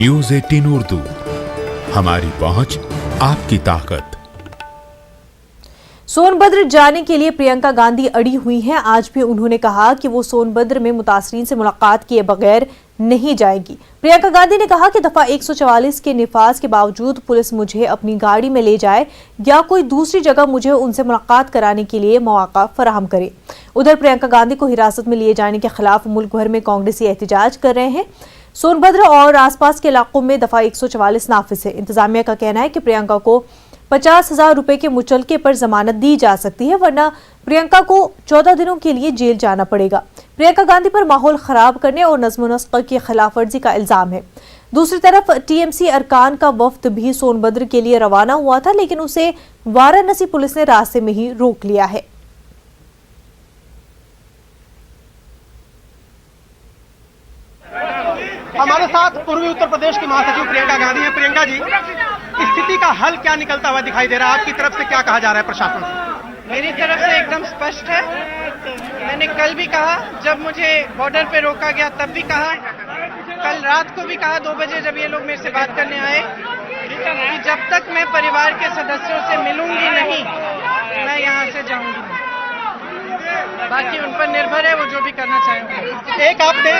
News 18 Urdu, हमारी पहुंच आपकी ताकत। सोनभद्र जाने के लिए प्रियंका गांधी अड़ी हुई हैं। आज भी उन्होंने कहा कि वो सोनभद्र में मुतासरीन से मुलाकात किए बगैर नहीं जाएगी। प्रियंका गांधी ने कहा कि दफा 144 के निफाज के बावजूद पुलिस मुझे अपनी गाड़ी में ले जाए या कोई दूसरी जगह मुझे उनसे मुलाकात कराने के लिए मौका फराहम करे। उधर प्रियंका गांधी को हिरासत में लिए जाने के खिलाफ मुल्क भर में कांग्रेसी एहतजाज कर रहे हैं। सोनभद्र और आसपास के इलाकों में दफा 144 नाफिज है। इंतजामिया का कहना है कि प्रियंका को 50,000 रुपए के मुचलके पर जमानत दी जा सकती है, वरना प्रियंका को 14 दिनों के लिए जेल जाना पड़ेगा। प्रियंका गांधी पर माहौल खराब करने और नज़्म-ओ-नस्क़ की खिलाफ वर्जी का इल्जाम है। दूसरी तरफ टीएमसी अरकान का वफ्द भी सोनभद्र के लिए रवाना हुआ था, लेकिन उसे वाराणसी पुलिस ने रास्ते में ही रोक लिया है। हमारे साथ पूर्वी उत्तर प्रदेश की महासचिव प्रियंका गांधी हैं। प्रियंका जी, स्थिति का हल क्या निकलता हुआ दिखाई दे रहा है? आपकी तरफ से क्या कहा जा रहा है प्रशासन से? मेरी तरफ से एकदम स्पष्ट है। मैंने कल भी कहा, जब मुझे बॉर्डर पे रोका गया तब भी कहा, कल रात को भी कहा 2 बजे जब ये लोग मेरे से बात करने आए कि जब तक मैं परिवार के सदस्यों से मिलूंगी नहीं, मैं यहाँ से जाऊंगी नहीं। बाकी उन पर निर्भर है, वो जो भी करना चाहेंगे। एक आपने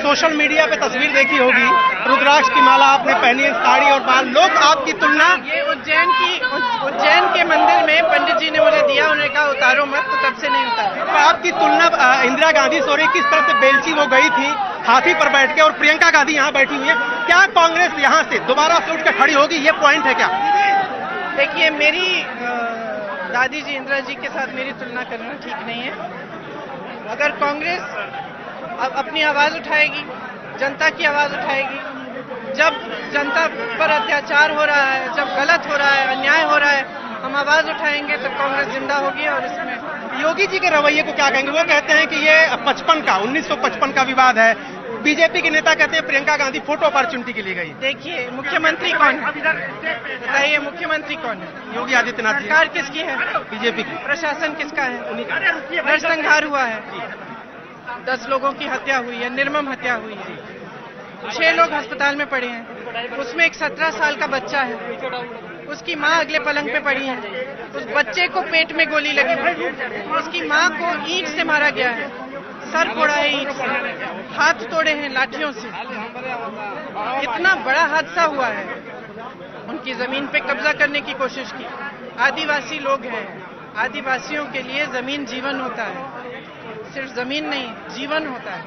सोशल मीडिया पे तस्वीर देखी होगी, रुद्राक्ष की माला आपने पहनी है, साड़ी और बाल। लोग आपकी तुलना ये उज्जैन के मंदिर में पंडित जी ने मुझे दिया, उन्होंने कहा उतारो मत, तो तब से नहीं उतारा। आपकी तुलना इंदिरा गांधी से हो रही, किस तरह से बेलची वो गई थी हाथी पर बैठ के और प्रियंका गांधी यहाँ बैठी हुई है। क्या कांग्रेस यहाँ से दोबारा से उठ कर खड़ी होगी? ये पॉइंट है क्या? देखिए, मेरी दादी जी इंदिरा जी के साथ मेरी तुलना करना ठीक नहीं है। अगर कांग्रेस अब अपनी आवाज उठाएगी, जनता की आवाज उठाएगी, जब जनता पर अत्याचार हो रहा है, जब गलत हो रहा है, अन्याय हो रहा है, हम आवाज उठाएंगे तो कांग्रेस जिंदा होगी। और इसमें योगी जी के रवैये को क्या कहेंगे? वो कहते हैं कि ये 1955 का विवाद है। बीजेपी के नेता कहते हैं प्रियंका गांधी फोटो अपॉर्चुनिटी के लिए गई। देखिए, मुख्यमंत्री कौन है बताइए? मुख्यमंत्री कौन है? योगी आदित्यनाथ जी। सरकार किसकी है? बीजेपी की। प्रशासन किसका है? नरसंहार हुआ है, 10 लोगों की हत्या हुई है, निर्मम हत्या हुई है, 6 लोग अस्पताल में पड़े हैं, उसमें एक 17 साल का बच्चा है, उसकी माँ अगले पलंग पे पड़ी है, उस बच्चे को पेट में गोली लगी हुई, उसकी माँ को ईंट से मारा गया है, सर फोड़ा है ईंट से, हाथ तोड़े हैं लाठियों से। इतना बड़ा हादसा हुआ है। उनकी जमीन पे कब्जा करने की कोशिश की। आदिवासी लोग हैं, आदिवासियों के लिए जमीन जीवन होता है, सिर्फ जमीन नहीं, जीवन होता है।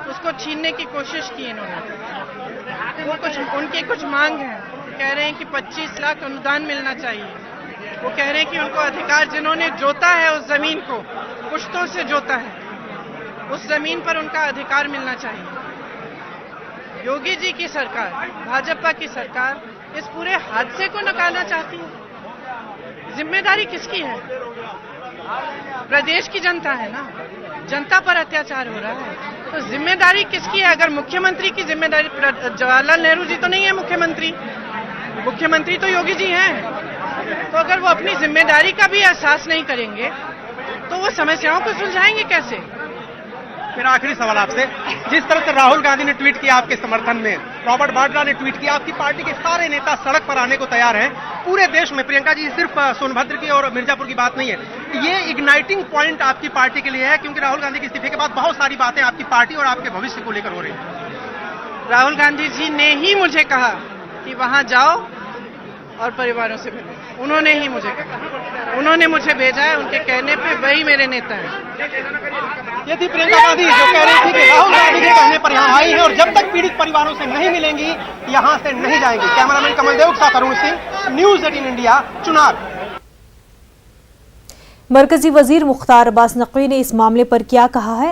उसको छीनने की कोशिश की इन्होंने। वो उनकी कुछ मांग है, कह रहे हैं कि 25 लाख अनुदान मिलना चाहिए। वो कह रहे हैं कि उनको अधिकार, जिन्होंने जोता है उस जमीन को, पुश्तों से जोता है, उस जमीन पर उनका अधिकार मिलना चाहिए। योगी जी की सरकार, भाजपा की सरकार इस पूरे हादसे को नकारना चाहती है। जिम्मेदारी किसकी है? प्रदेश की जनता है ना। जनता पर अत्याचार हो रहा है तो जिम्मेदारी किसकी है? अगर मुख्यमंत्री की जिम्मेदारी, जवाहरलाल नेहरू जी तो नहीं है मुख्यमंत्री, मुख्यमंत्री तो योगी जी हैं। तो अगर वो अपनी जिम्मेदारी का भी एहसास नहीं करेंगे तो वो समस्याओं को सुलझाएंगे कैसे? मेरा आखिरी सवाल आपसे, जिस तरह से राहुल गांधी ने ट्वीट किया आपके समर्थन में, रॉबर्ट वाड्रा ने ट्वीट किया, आपकी पार्टी के सारे नेता सड़क पर आने को तैयार हैं पूरे देश में। प्रियंका जी, सिर्फ सोनभद्र की और मिर्जापुर की बात नहीं है, ये इग्नाइटिंग पॉइंट आपकी पार्टी के लिए है, क्योंकि राहुल गांधी के इस्तीफे के बाद बहुत सारी बातें आपकी पार्टी और आपके भविष्य को लेकर हो रही है। राहुल गांधी जी ने ही मुझे कहा कि वहां जाओ और परिवारों से मिलो। उन्होंने ही मुझे कहा, उन्होंने मुझे भेजा है, उनके कहने पे वही मेरे नेता हैं। ये थी प्रियंका गांधी जो कह रही थी कि राहुल गांधी के कहने पर यहाँ आई है और जब तक पीड़ित परिवारों से नहीं मिलेंगी यहाँ से नहीं जाएंगी। कैमरामैन कमल देव के साथ अरुण सिंह, न्यूज 18 इंडिया, चुनाव। मरकजी वजीर मुख्तार अब्बास नकवी ने इस मामले पर क्या कहा है,